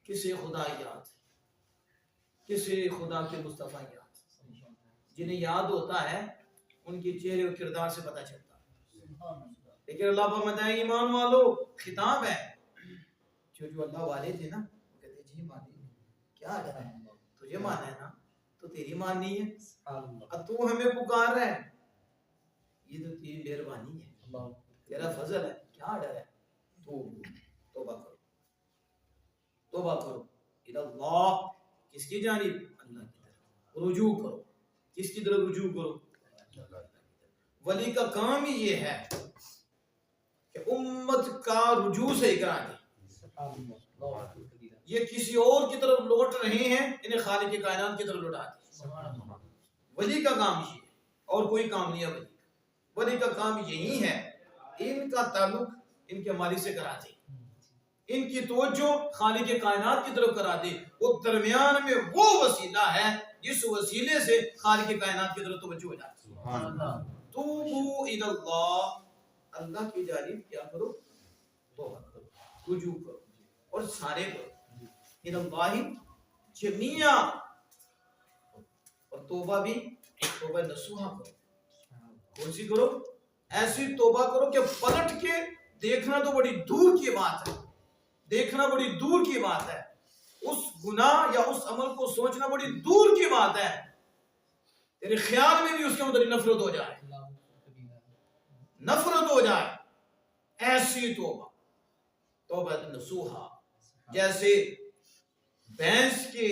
کسے خدا یاد، کسے خدا کے مصطفیٰ یاد، جنہیں یاد ہوتا ہے ان کے چہرے و کردار سے پتہ چلتا ہے۔ لیکن اللہ فرماتا ہے ایمان والو، خطاب ہے جو اللہ والے تھے نا، وہ کہتے ہیں جی مانی، کیا ڈر ہے، تجھے مانا ہے نا تو تیری ماننی ہے، اب تو ہمیں پکار رہا ہے، یہ تو تیری مہربانی ہے، تیرا فضل ہے، کیا ڈر ہے، توبہ کرو، توبہ کرو اللہ، کس کی جانب، اللہ کی طرف رجوع کرو، کس کی طرف رجوع کرو، ولی کا کام ہی یہ ہے کہ امت کا رجوع سے اقرار دے، یہ کسی اور کی طرف لوٹ رہے ہیں، انہیں خالق کائنات کی طرف لوٹا دے، ولی کا کام یہ ہے، اور کوئی کام نہیں ہے ولی کا کام یہی ہے، ان کا تعلق ان کے مالک سے کرا دے، ان کی توجہ خالق کائنات کی طرف کرا دے، وہ درمیان میں وہ وسیلہ ہے جس وسیلے سے خالق کائنات کی طرف توجہ ہو جاتی ہے۔ توبو الی اللہ، اللہ کی جانب کیا کرو، توبہ کرو، رجوع کرو، اور سارے کرو، الی اللہ جمیعا، اور توبہ بھی توبہ نصوحہ کرو، کون سی کرو، ایسی توبہ کرو کہ پلٹ کے دیکھنا تو بڑی دور کی بات ہے، دیکھنا بڑی دور کی بات ہے، اس گناہ یا اس عمل کو سوچنا بڑی دور کی بات ہے، تیرے خیال میں بھی اس کے متعلق نفرت ہو جائے، نفرت ہو جائے، ایسی توبہ، توبہ نصوحہ، جیسے بھینس کے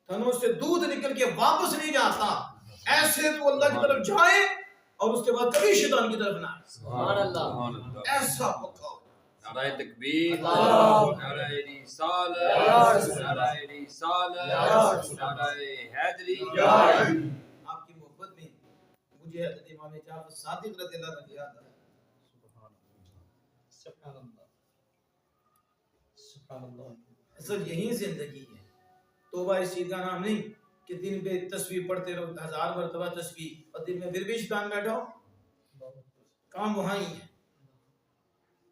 تھنوں سے دودھ نکل کے واپس نہیں جاتا، ایسے تو اللہ کی طرف جائے اور اس کے بعد کبھی شیطان کی طرف نہ آئے، سبحان اللہ، ایسا پکا ہو۔ نعرہ تکبیر، نعرہ رسالت، نعرہ رسالت، نعرہ حیدری۔ آپ کی محبت میں مجھے حضرت امام جعفر صادق رضی اللہ عنہ یاد آیا، سبحان اللہ، سبحان اللہ، اصل یہی زندگی ہے۔ توبہ اس چیز کا نام نہیں کہ دن پہ تسبیح پڑھتے رہو 1000 مرتبہ تسبیح اور دن میں پھر بھی شیطان بیٹھا ہو، کام وہاں ہی ہے،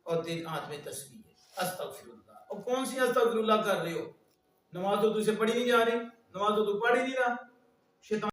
اور دن آج میں تسبیح ہے، استغفر اللہ، اور کون سی استغفر اللہ کر رہے ہو، نماز تو تجھے پڑھی نہیں جا رہی، نماز تو پڑھ ہی نہیں رہا، شیطان